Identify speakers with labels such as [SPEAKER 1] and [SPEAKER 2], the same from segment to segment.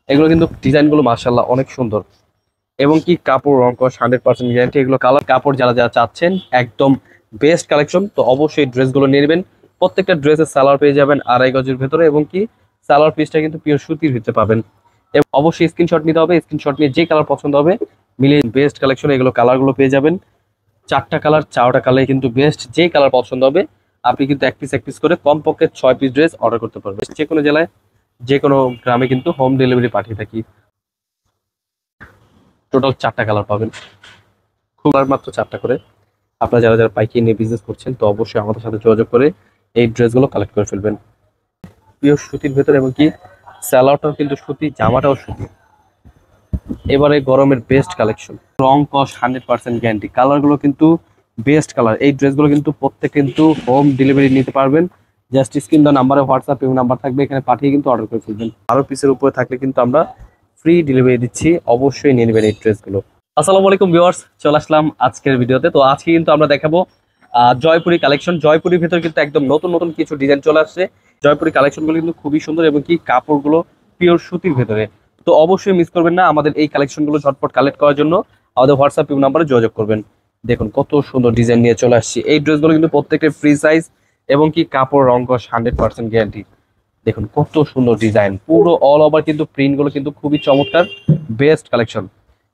[SPEAKER 1] এগুলো কিন্তু ডিজাইনগুলো মাশাআল্লাহ অনেক সুন্দর এবং কি কাপড় রং কস 100% গ্যারান্টি। এগুলো কালার কাপড় যারা যারা চাচ্ছেন একদম বেস্ট কালেকশন, তো অবশ্যই ড্রেসগুলো নিয়ে নেবেন। প্রত্যেকটা ড্রেসের সালোয়ার পেয়ে যাবেন 2.5 গজের ভেতরে এবং কি সালোয়ার পিসটা কিন্তু পিওর সুতির ভিতরে পাবেন। এবং অবশ্যই স্ক্রিনশট নিতে হবে, স্ক্রিনশট নিয়ে যে কালার পছন্দ হবে মিলিয়ে বেস্ট কালেকশন। এগুলো কালারগুলো পেয়ে যাবেন 4টা কালার, 4টা কালার কিন্তু বেস্ট। যে কালার পছন্দ হবে আপনি কিন্তু এক পিস করে কমপক্ষে 6 পিস ড্রেস অর্ডার করতে পারবেন। যে কোনো জেলায় যে কোনো গ্রামে কিন্তু হোম ডেলিভারি পাঠিয়ে থাকি। টোটাল 4টা কালার পাবেন, খুব আর মাত্র 4টা করে। আপনারা যারা যারা পাইকারি নিয়ে বিজনেস করছেন তো অবশ্যই আমাদের সাথে যোগাযোগ করে এই ড্রেসগুলো কালেক্ট করে ফেলবেন। পিওর সুতির ভেতরে এবং কি স্যালোয়ারটাও কিন্তু সুতি, জামাটাও সুতি। এবারে গরমের বেস্ট কালেকশন, রং কস 100% গ্যারান্টি। কালারগুলো কিন্তু বেস্ট কালার। এই ড্রেসগুলো কিন্তু প্রত্যেক কিন্তু হোম ডেলিভারি নিতে পারবেন। জাস্ট স্ক্রিন দেওয়া নাম্বারে হোয়াটসঅ্যাপ এবং নাম্বার থাকবে, এখানে পাঠিয়ে কিন্তু অর্ডার করে ফেলবেন। 12 পিসের উপরে থাকলে কিন্তু আমরা ফ্রি ডেলিভারি দিচ্ছি, অবশ্যই নিয়ে নেবেন এই ড্রেসগুলো। আসসালামু আলাইকুম ভিউয়ার্স, চলে আসলাম আজকের ভিডিওতে। তো আজকে কিন্তু আমরা দেখাবো জয়পুরি কালেকশন। জয়পুরির ভিতরে কিন্তু একদম নতুন নতুন কিছু ডিজাইন চলে আসছে। জয়পুরি কালেকশনগুলো কিন্তু খুবই সুন্দর এবং কি কাপড়গুলো পিওর সুতির ভেতরে। তো অবশ্যই মিস করবেন না আমাদের এই কালেকশনগুলো ঝটপট কালেক্ট করার জন্য আমাদের হোয়াটসঅ্যাপ নাম্বারে যোগাযোগ করবেন। দেখুন কত সুন্দর ডিজাইন নিয়ে চলে আসছি। এই ড্রেসগুলো কিন্তু প্রত্যেকের ফ্রি সাইজ এবং কি কাপড় রং কস 100% গ্যারান্টি। দেখুন কত সুন্দর ডিজাইন, পুরো অল ওভার কিন্তু প্রিন্টগুলো কিন্তু খুবই চমৎকার, বেস্ট কালেকশন।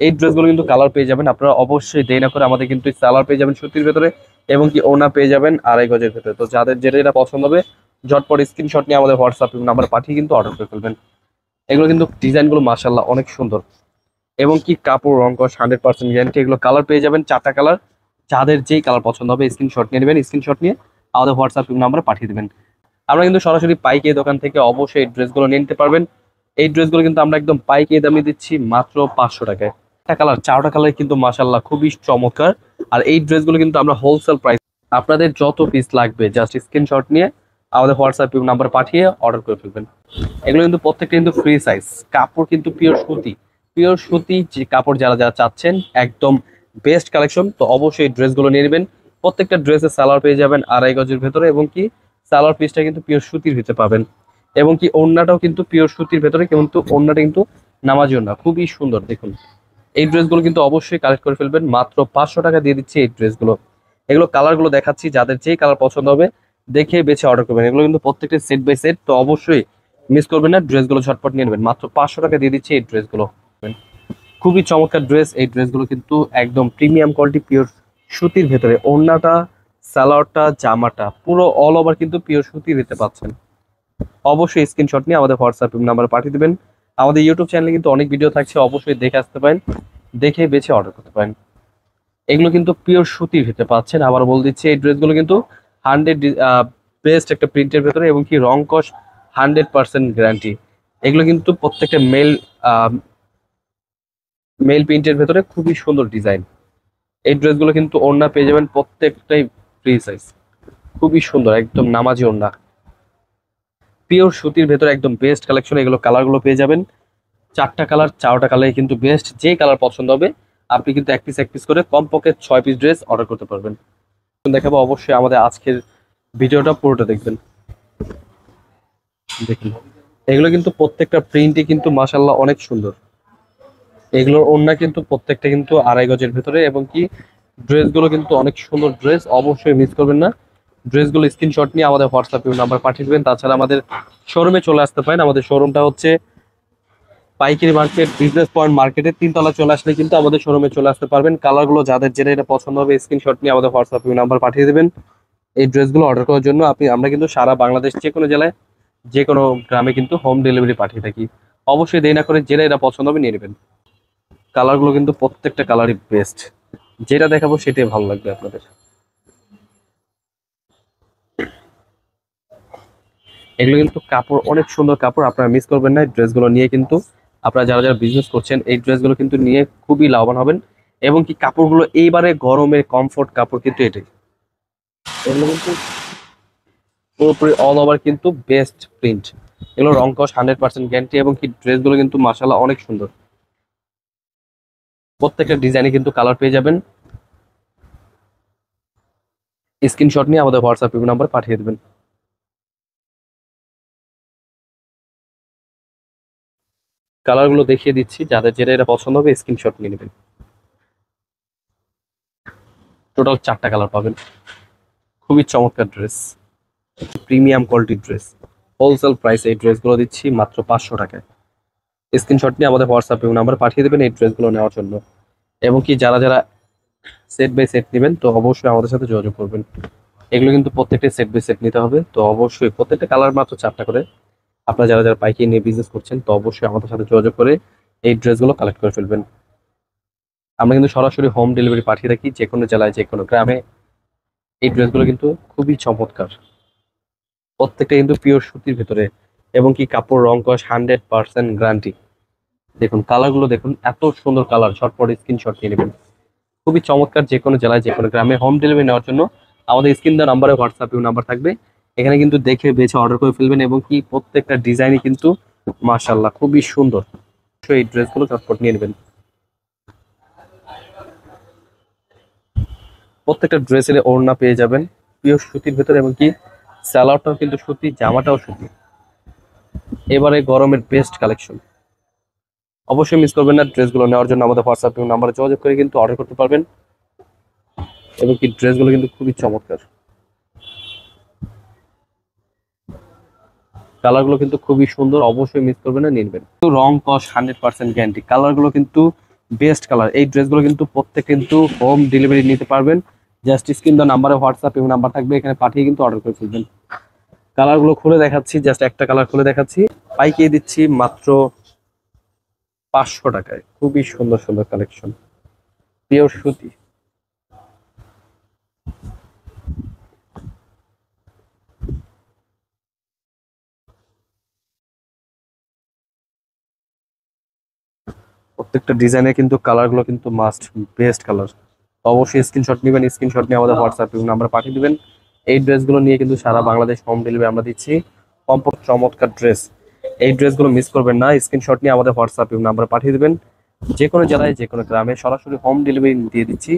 [SPEAKER 1] এই ড্রেসগুলো কিন্তু কালার পেয়ে যাবেন আপনারা অবশ্যই দেরি না করে। আমাদের কিন্তু সালোয়ার পেয়ে যাবেন সুতির ভেতরে এবং কি ওড়না পেয়ে যাবেন 2.5 গজের ভেতরে। তো যাদের যেটা পছন্দ হবে ঝটপট স্ক্রিনশট নিয়ে আমাদের হোয়াটসঅ্যাপ নাম্বার পাঠিয়ে কিন্তু অর্ডার করে ফেলবেন। এগুলো কিন্তু ডিজাইনগুলো মাশাআল্লাহ অনেক সুন্দর এবং কি কাপড় রং কস 100% গ্যারান্টি। এগুলো কালার পেয়ে যাবেন 4টা কালার। যাদের যেই কালার পছন্দ হবে স্ক্রিনশট নিয়ে নেবেন, স্ক্রিনশট নিয়ে আমাদের হোয়াটসঅ্যাপ নাম্বারে পাঠিয়ে দেবেন। আমরা কিন্তু সরাসরি পাইকারি দোকান থেকে অবশ্যই এই ড্রেসগুলো নিয়ে নিতে পারবেন। এই ড্রেসগুলো কিন্তু আমরা একদম পাইকারি দামে দিচ্ছি মাত্র 500 টাকায়। একটা কালার, 4টা কালার কিন্তু মাশাআল্লাহ খুবই চমৎকার। আর এই ড্রেসগুলো কিন্তু আমরা হোলসেল প্রাইস, আপনাদের যত পিস লাগবে জাস্ট স্ক্রিনশট নিয়ে আমাদের হোয়াটসঅ্যাপ নাম্বার পাঠিয়ে অর্ডার করে ফেলবেন। এগুলো কিন্তু প্রত্যেকটা কিন্তু ফ্রি সাইজ, কাপড় কিন্তু পিওর সুতি। পিওর সুতি যে কাপড় যারা যারা চাচ্ছেন একদম বেস্ট কালেকশন, তো অবশ্যই এই ড্রেসগুলো নিয়ে নেবেন। প্রত্যেকটা ড্রেসের সালোয়ার পেয়ে যাবেন 2.5 গজের ভেতরে এবং কি সালোয়ার পিসটা কিন্তু পিওর সুতির ভিতরে পাবেন এবং কি ওড়নাটাও কিন্তু পিওর সুতির ভেতরে, কিন্তু ওড়নাটা কিন্তু নামাজি ওড়না, খুবই সুন্দর। দেখুন এই ড্রেসগুলো কিন্তু অবশ্যই কালেক্ট করে ফেলবেন, মাত্র 500 টাকা দিয়ে দিচ্ছি এই ড্রেসগুলো। এগুলো কালারগুলো দেখাচ্ছি, যাদের যেই কালার পছন্দ হবে দেখে বেছে অর্ডার করবেন। এগুলো কিন্তু প্রত্যেকটা সেট বাই সেট, তো অবশ্যই মিস করবেন না। ড্রেসগুলো ঝটপট নিয়ে নেবেন, মাত্র 500 টাকা দিয়ে দিচ্ছি এই ড্রেসগুলো। খুবই চমৎকার ড্রেস। এই ড্রেসগুলো কিন্তু একদম প্রিমিয়াম কোয়ালিটি, পিওর সুতির ভেতরে। ওড়নাটা, সালোয়ারটা, জামাটা পুরো অল ওভার কিন্তু পিওর সুতির ভিতরে পাচ্ছেন। অবশ্যই স্ক্রিনশট নিয়ে আমাদের হোয়াটসঅ্যাপ নাম্বারে পাঠিয়ে দেবেন। আমাদের ইউটিউব চ্যানেলে কিন্তু অনেক ভিডিও থাকছে, অবশ্যই দেখে আসতে পারেন, দেখে বেছে অর্ডার করতে পারেন। এগুলো কিন্তু পিওর সুতির ভিতরে পাচ্ছেন। আবার বলে দিচ্ছি এই ড্রেসগুলো কিন্তু 100 বেস্ট একটা প্রিন্টের ভেতরে এবং কি রং কস 100% গ্যারান্টি। এগুলো কিন্তু প্রত্যেকটা মেল প্রিন্টের ভেতরে খুবই সুন্দর ডিজাইন। এই ড্রেসগুলো কিন্তু ওড়না পেয়ে যাবেন প্রত্যেকটাই ফ্রি সাইজ, খুবই সুন্দর একদম নামাজি ওড়না, পিওর সুতির ভেতরে একদম বেস্ট কালেকশন। এগুলো কালারগুলো পেয়ে যাবেন 4টা কালার, 4টা কালার কিন্তু বেস্ট। যে কালার পছন্দ হবে আপনি কিন্তু এক পিস করে কমপক্ষে 6 পিস ড্রেস অর্ডার করতে পারবেন। দেখাবো অবশ্যই আমাদের আজকের ভিডিওটা পুরোটা দেখবেন। দেখুন এগুলো কিন্তু প্রত্যেকটা প্রিন্টই কিন্তু মাশাআল্লাহ অনেক সুন্দর। এগুলোর ওড়না কিন্তু প্রত্যেকটা কিন্তু 2.5 গজের ভেতরে এবং কি ড্রেসগুলো কিন্তু অনেক সুন্দর ড্রেস, অবশ্যই মিস করবেন না। ড্রেসগুলো স্ক্রিনশট নিয়ে আমাদের হোয়াটসঅ্যাপ নাম্বার পাঠিয়ে দেবেন। তাছাড়া আমাদের শোরুমে চলে আসতে পারেন। আমাদের শোরুমটা হচ্ছে পাইকারি মার্কেট, বিজনেস পয়েন্ট মার্কেটের 3 তলা চলে আসলে কিন্তু আমাদের শোরুমে চলে আসতে পারবেন। কালারগুলো যাদের যেটা এটা পছন্দ হবে স্ক্রিনশট নিয়ে আমাদের হোয়াটসঅ্যাপ নাম্বার পাঠিয়ে দেবেন। এই ড্রেসগুলো অর্ডার করার জন্য আমরা কিন্তু সারা বাংলাদেশ যে কোনো জেলায় যে কোনো গ্রামে কিন্তু হোম ডেলিভারি পাঠিয়ে থাকি। অবশ্যই দেরি না করে যেটা এটা পছন্দ হবে নিয়ে নেবেন। কালারগুলো কিন্তু প্রত্যেকটা কালারই বেস্ট, যেটা দেখাবো সেটাই ভালো লাগবে আপনাদের। এগুলো কিন্তু কাপড় অনেক সুন্দর কাপড়, আপনারা মিস করবেন না। এই ড্রেসগুলো নিয়ে কিন্তু আপনারা যারা যারা বিজনেস করছেন এই ড্রেসগুলো কিন্তু নিয়ে খুবই লাভবান হবেন এবং কি কাপড়গুলো এইবারে গরমের কমফোর্ট কাপড় কিন্তু এটাই। এগুলো কিন্তু পুরোপুরি অল ওভার কিন্তু বেস্ট প্রিন্ট। এগুলো রং কস 100% গ্যারান্টি এবং কি ড্রেসগুলো কিন্তু মাশাআল্লাহ অনেক সুন্দর। প্রত্যেকটা ডিজাইনে কিন্তু কালার পেয়ে যাবেন। স্ক্রিনশট নিয়ে আমাদের হোয়াটসঅ্যাপ নাম্বার পাঠিয়ে দেবেন। কালার গুলো দেখিয়ে দিচ্ছি, যাদের যেটা এটা পছন্দ হবে স্ক্রিনশট নিয়ে নেবেন। টোটাল 4টা কালার পাবেন। খুবই চমৎকার ড্রেস, প্রিমিয়াম কোয়ালিটির ড্রেস। হোলসেল প্রাইস এই ড্রেসগুলো দিচ্ছি মাত্র 500 টাকায়। স্ক্রিনশট নিয়ে আমাদের হোয়াটসঅ্যাপে নাম্বার পাঠিয়ে দেবেন এই ড্রেসগুলো নেওয়ার জন্য। এবং কি যারা যারা সেট বাই সেট নেবেন তো অবশ্যই আমাদের সাথে যোগাযোগ করবেন। এগুলো কিন্তু প্রত্যেকটা সেট বাই সেট নিতে হবে, তো অবশ্যই প্রত্যেকটা কালার মাত্র 4টা করে। আপনারা যারা যারা পাইকারি নিয়ে বিজনেস করছেন তো অবশ্যই আমাদের সাথে যোগাযোগ করে এই ড্রেসগুলো কালেক্ট করে ফেলবেন। আমরা কিন্তু সরাসরি হোম ডেলিভারি পাঠিয়ে থাকি যে কোনো জেলায় যে কোনো গ্রামে। এই ড্রেসগুলো কিন্তু খুবই চমৎকার, প্রত্যেকটা কিন্তু পিওর সুতির ভেতরে, এবং কি কাপড় রং কস 100% গ্যারান্টি। দেখুন কালারগুলো দেখুন, এত সুন্দর কালার, ঝটপট স্ক্রিনশট নিয়ে নেবেন। খুবই চমৎকার, যে কোনো জেলায় যে কোনো গ্রামে হোম ডেলিভারি নেওয়ার জন্য আমাদের স্ক্রিন দেওয়া নাম্বারে হোয়াটসঅ্যাপে নাম্বার থাকবে, এখানে কিন্তু দেখে বেছে অর্ডার করে ফেলবেন। এবং কি প্রত্যেকটা ডিজাইনই কিন্তু মাশাআল্লাহ খুবই সুন্দর। তো এই ড্রেসগুলো ঝটপট নিয়ে নেবেন। প্রত্যেকটা ড্রেসের ওড়না পেয়ে যাবেন পিওর সুতির ভেতরে, এবং কি সালোয়ারটাও কিন্তু সুতি, জামাটাও সুতি। এবারে গরমের বেস্ট কালেকশন, অবশ্যই মিস করবেন না। ড্রেসগুলো নেওয়ার জন্য আমাদের হোয়াটসঅ্যাপ নাম্বারে যোগাযোগ করে কিন্তু অর্ডার করতে পারবেন। এবং কি ড্রেসগুলো কিন্তু খুবই চমৎকার, কালারগুলো কিন্তু খুবই সুন্দর, অবশ্যই মিস করবেন না, নিবেন। রং কস 100% গ্যারান্টি, কালারগুলো কিন্তু বেস্ট কালার। এই ড্রেসগুলো কিন্তু প্রত্যেক কিন্তু হোম ডেলিভারি নিতে পারবেন। জাস্ট স্ক্রিন দেওয়া নাম্বারে হোয়াটসঅ্যাপ এবং নাম্বার থাকবে, এখানে পাঠিয়ে কিন্তু অর্ডার করে ফেলবেন। কালারগুলো খুলে দেখাচ্ছি, জাস্ট একটা কালার খুলে দেখাচ্ছি। পাইকিয়ে দিচ্ছি মাত্র 500 টাকায়। খুবই সুন্দর সুন্দর কালেকশন, পিওর সুতি। প্রত্যেকটা ডিজাইনে কিন্তু কালারগুলো কিন্তু মাস্ট বেস্ট কালার। অবশ্যই স্ক্রিনশট নেবেন, স্ক্রিনশট নিয়ে আমাদের হোয়াটসঅ্যাপ এবং নাম্বার পাঠিয়ে দিবেন। এই ড্রেসগুলো নিয়ে কিন্তু সারা বাংলাদেশ হোম ডেলিভারি আমরা দিচ্ছি। কমফোর্ট চমৎকার ড্রেস, এই ড্রেসগুলো মিস করবেন না। স্ক্রিনশট নিয়ে আমাদের হোয়াটসঅ্যাপ এবং নাম্বার পাঠিয়ে দিবেন। যে কোনো জেলায় যে কোনো গ্রামে সরাসরি হোম ডেলিভারি দিয়ে দিচ্ছি,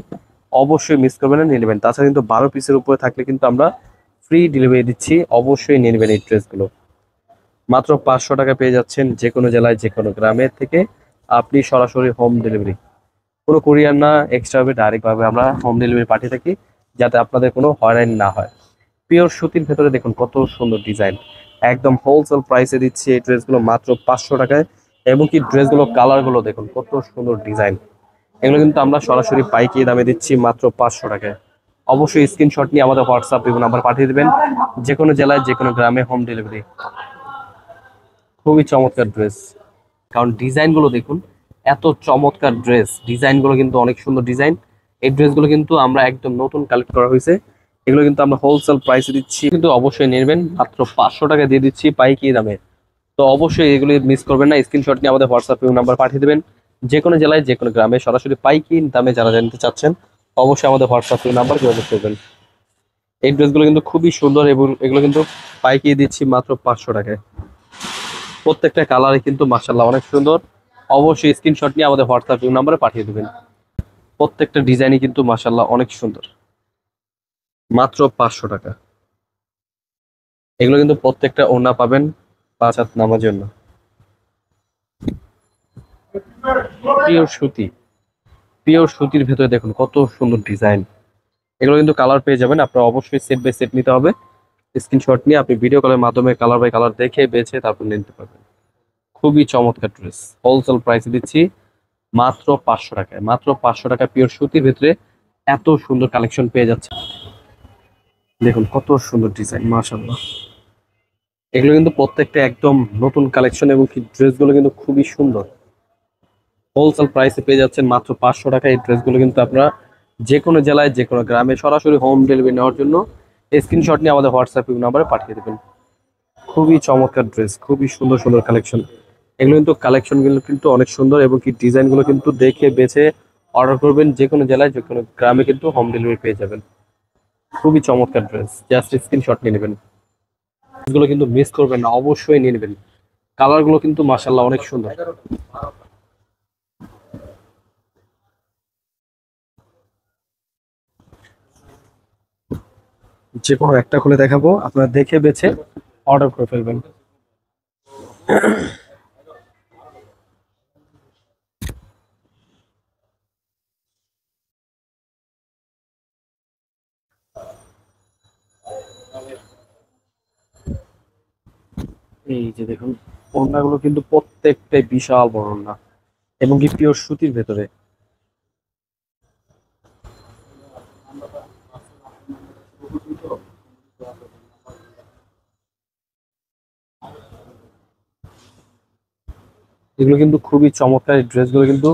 [SPEAKER 1] অবশ্যই মিস করবেন না, নিয়ে নেবেন। তাছাড়া কিন্তু 12 পিসের উপরে থাকলে কিন্তু আমরা ফ্রি ডেলিভারি দিচ্ছি, অবশ্যই নিয়ে নেবেন এই ড্রেসগুলো। মাত্র 500 টাকা পেয়ে যাচ্ছেন যে কোনো জেলায় যে কোনো গ্রামের থেকে আপনি সরাসরি হোম ডেলিভারি। কোনো কুরিয়ার না, এক্সট্রা ভাবে ডাইরেক্ট ভাবে আমরা হোম ডেলিভারি পাঠিয়ে থাকি, যাতে আপনাদের কোনো হয়রানি না হয়। পিওর সুতির ভেতরে দেখুন কত সুন্দর ডিজাইন, একদম হোলসেল প্রাইসে দিচ্ছি এই ড্রেসগুলো মাত্র 500 টাকায়। এবং কি ড্রেসগুলো কালারগুলো দেখুন কত সুন্দর ডিজাইন, এগুলো কিন্তু আমরা সরাসরি পাইকারি দামে দিচ্ছি মাত্র 500 টাকায়। অবশ্যই স্ক্রিনশট নিয়ে আমাদের হোয়াটসঅ্যাপ এবং নাম্বার পাঠিয়ে দেবেন। যে কোনো জেলায় যে কোনো গ্রামে হোম ডেলিভারি। খুবই চমৎকার ড্রেস, কারণ ডিজাইনগুলো দেখুন, এত চমৎকার ড্রেস, ডিজাইনগুলো কিন্তু অনেক সুন্দর ডিজাইন। এই ড্রেসগুলো কিন্তু আমরা একদম নতুন কালেক্ট করা হয়েছে, এগুলো কিন্তু আমরা হোলসেল প্রাইসে দিচ্ছি, কিন্তু অবশ্যই নেবেন মাত্র 500 টাকা দিয়ে দিচ্ছি পাইকারি দামে। তো অবশ্যই এগুলি মিস করবেন না, স্ক্রিনশট নিয়ে আমাদের হোয়াটসঅ্যাপ নাম্বার পাঠিয়ে দেবেন। যে কোনো জেলায় যে কোনো গ্রামে সরাসরি পাইকারি দামে যারা জানতে চাচ্ছেন অবশ্যই আমাদের হোয়াটসঅ্যাপ নাম্বার যোগাযোগ করবেন। এই ড্রেসগুলো কিন্তু খুবই সুন্দর, এবং এগুলো কিন্তু পাইকারি দিচ্ছি মাত্র 500 টাকায়। প্রত্যেকটা কালারে কিন্তু মাশাআল্লাহ অনেক সুন্দর। অবশ্যই স্ক্রিনশট নিয়ে আমাদের হোয়াটসঅ্যাপ নাম্বারে পাঠিয়ে দেবেন। প্রত্যেকটা ডিজাইনই কিন্তু মাশাআল্লাহ অনেক সুন্দর। মাত্র 500 টাকা। এগুলো কিন্তু প্রত্যেকটা ওড়না পাবেন 5 হাত নামার জন্য। পিওর সুতি, পিওর সুতির ভেতরে দেখুন কত সুন্দর ডিজাইন। এগুলো কিন্তু কালার পেয়ে যাবেন, আপনার অবশ্যই সেট বাই সেট নিতে হবে। স্ক্রিনশট নিয়ে আপনি ভিডিও কলের মাধ্যমে কালার বাই কালার দেখে বেছে তারপর নিতে পারবেন। খুবই চমৎকার ড্রেস, হোলসেল প্রাইসে দিচ্ছি মাত্র 500 টাকায়। মাত্র 500 টাকা পিওর সুতির ভিতরে এত সুন্দর কালেকশন পেয়ে যাচ্ছে। দেখুন কত সুন্দর ডিজাইন, মাশাআল্লাহ। এগুলো কিন্তু প্রত্যেকটা একদম নতুন কালেকশন, এবং কি ড্রেসগুলো কিন্তু খুবই সুন্দর। হোলসেল প্রাইসে পেয়ে যাচ্ছেন মাত্র 500 টাকা। এই ড্রেসগুলো কিন্তু আপনারা যে কোনো জেলায় যে কোনো গ্রামে সরাসরি হোম ডেলিভারি নেওয়ার জন্য স্ক্রিনশট নিয়ে আমাদের হোয়াটসঅ্যাপ নাম্বারে পাঠিয়ে দেবেন। খুবই চমৎকার ড্রেস, খুবই সুন্দর সুন্দর কালেকশন। এগুলো কিন্তু কালেকশনগুলো কিন্তু অনেক সুন্দর, এবং কি ডিজাইনগুলো কিন্তু দেখে বেছে অর্ডার করবেন। যে কোনো জেলায় যে কোনো গ্রামে কিন্তু হোম ডেলিভারি পেয়ে যাবেন। খুবই চমৎকার ড্রেস, জাস্ট স্ক্রিনশট নিয়ে নেবেন। এগুলো কিন্তু মিস করবেন না, অবশ্যই নিয়ে নেবেন। কালারগুলো কিন্তু মাশাআল্লাহ অনেক সুন্দর। যে কোনো একটা খুলে দেখাবো, আপনারা দেখে বেছে অর্ডার করে ফেলবেন। এই যে দেখুন, ওড়নাগুলো কিন্তু প্রত্যেকটাই বিশাল বড় ওড়না এবং কি পিওর সুতির ভেতরে। এগুলো কিন্তু খুবই চমৎকার, এই ড্রেসগুলো কিন্তু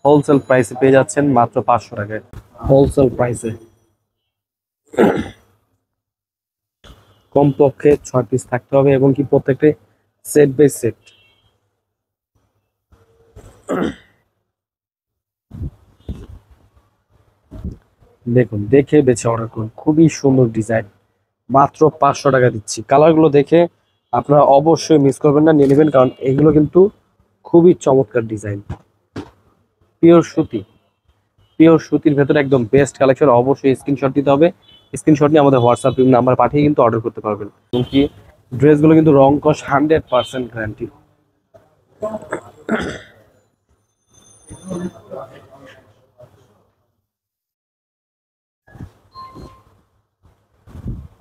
[SPEAKER 1] হোলসেল প্রাইসে পেয়ে যাচ্ছেন মাত্র 500 টাকায়, হোলসেল প্রাইসে। কমপক্ষে 6 পিস থাকতে হবে এবং কি প্রত্যেকটা সেট বাই সেট। দেখুন, দেখে বেছে অর্ডার করুন, খুবই সুন্দর ডিজাইন, মাত্র 500 টাকা দিচ্ছি। কালারগুলো দেখে আপনারা অবশ্যই মিস করবেন না, নিয়ে নেবেন, কারণ এগুলো কিন্তু খুবই চমৎকার ডিজাইন। পিওর সুতি, পিওর সুতির ভেতরে একদম বেস্ট কালেকশন। অবশ্যই স্ক্রিনশট দিতে হবে, স্ক্রিনশট নিয়ে আমাদের হোয়াটসঅ্যাপ নাম্বার পাঠিয়ে কিন্তু অর্ডার করতে পারবেন। এবং কি ড্রেসগুলো কিন্তু রং কস 100% গ্যারান্টি।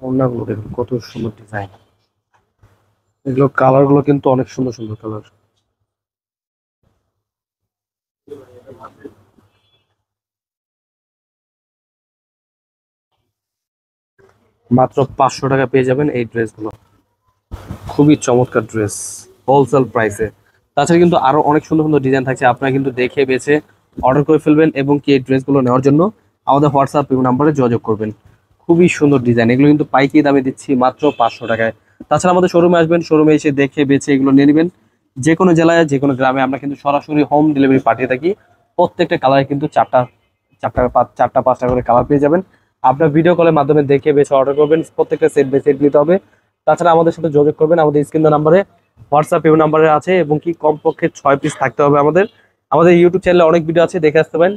[SPEAKER 1] ওড়নাগুলো দেখুন কত সুন্দর ডিজাইন, এগুলো কালারগুলো কিন্তু অনেক সুন্দর সুন্দর কালার। মাত্র 500 টাকা পেয়ে যাবেন এই ড্রেসগুলো, খুবই চমৎকার ড্রেস, হোলসেল প্রাইসে। তাছাড়া কিন্তু আরো অনেক সুন্দর সুন্দর ডিজাইন থাকছে, আপনারা কিন্তু দেখে বেছে অর্ডার করে ফেলবেন এবং কি এই ড্রেসগুলো নেওয়ার জন্য আমাদের হোয়াটসঅ্যাপ নাম্বারে যোগাযোগ করবেন। খুবই সুন্দর ডিজাইন, এগুলো কিন্তু পাইকারি দামে দিচ্ছি মাত্র 500 টাকায়। তাছাড়া আমাদের শোরুমে আসবেন, শোরুমে এসে দেখে বেছে এগুলো নিয়ে নেবেন। যে কোনো জেলায়, যে কোনো গ্রামে আমরা কিন্তু সরাসরি হোম ডেলিভারি পাঠিয়ে থাকি। প্রত্যেকটা কালারে কিন্তু চারটা চারটা চারটা পাঁচটা করে কালার পেয়ে যাবেন। আপনার ভিডিও কলের মাধ্যমে দেখে বেছে অর্ডার করবেন, প্রত্যেকটা সেট বাই সেট নিতে হবে। তাছাড়া আমাদের সাথে যোগাযোগ করবেন, আমাদের স্ক্রিন নাম্বারে হোয়াটসঅ্যাপ নাম্বারে আছে এবং কি কমপক্ষে 6 পিস থাকতে হবে। আমাদের আমাদের ইউটিউব চ্যানেলে অনেক ভিডিও আছে, দেখে আসতে পারেন।